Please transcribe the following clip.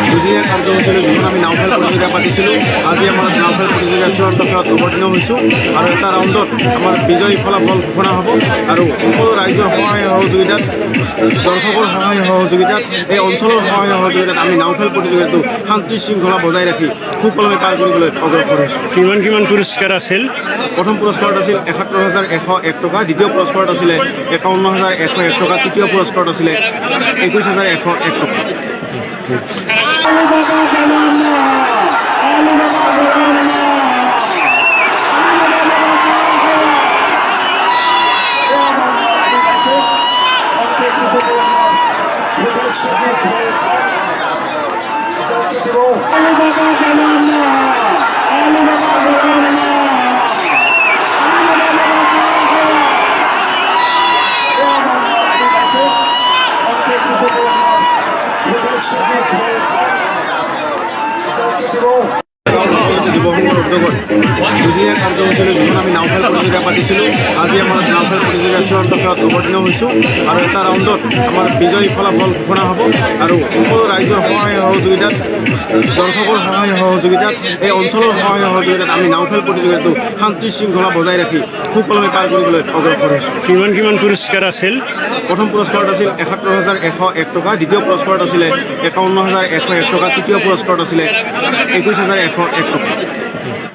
দুদিনীয়া কাৰ্যসূচীলৈ যিখন আমি নাও খেল প্ৰতিযোগিতা পাতিছিলোঁ, আজি আমাৰ নাও খেল প্ৰতিযোগিতা চূড়ান্ত খেলত অৱতীৰ্ণ হৈছোঁ আৰু এটা ৰাউণ্ডত আমাৰ বিজয়ী ফলাফল ঘোষণা হ'ব আৰু সকলো ৰাইজৰ সহায় সহযোগিতাত, দৰ্শকৰ সহায় সহযোগিতাত, এই অঞ্চলৰ সহায় সহযোগিতাত আমি নাও খেল প্ৰতিযোগিতাটো শান্তি শৃংখলা বজাই ৰাখি সুকলমে পাৰ কৰিবলৈ অগ্ৰসৰ হৈছোঁ। কিমান পুৰস্কাৰ আছিল? প্ৰথম পুৰস্কাৰত আছিল ৭১,১০১ টকা, দ্বিতীয় পুৰস্কাৰত আছিলে ৫১,১০১ টকা, তৃতীয় পুৰস্কাৰত আছিলে ২১,১০১ টকা। দিৱসৰ উদ্যোগত দুদিনীয়া কাৰ্যসূচীলৈ যিখন আমি নাও খেল প্ৰতিযোগিতা পাতিছিলোঁ, আজি আমাৰ নাও খেল প্ৰতিযোগিতা চূড়ান্ত খেলত অৱতীৰ্ণ হৈছোঁ আৰু এটা ৰাউণ্ডত আমাৰ বিজয়ী ফলাফল ঘোষণা হ'ব আৰু সকলো ৰাইজৰ সহায় সহযোগিতাত, দৰ্শকৰ সহায় সহযোগিতাত, এই অঞ্চলৰ সহায় সহযোগিতাত আমি নাও খেল প্ৰতিযোগিতাটো শান্তি শৃংখলা বজাই ৰাখি সুকলমে পাৰ কৰিবলৈ অগ্ৰসৰ হৈছোঁ। কিমান পুৰস্কাৰ আছিল? প্ৰথম পুৰস্কাৰত আছিল ৭১,১০১ টকা, দ্বিতীয় পুৰস্কাৰত আছিলে ৫১,১০১ টকা, তৃতীয় পুৰস্কাৰত আছিলে ২১,১০১ টকা।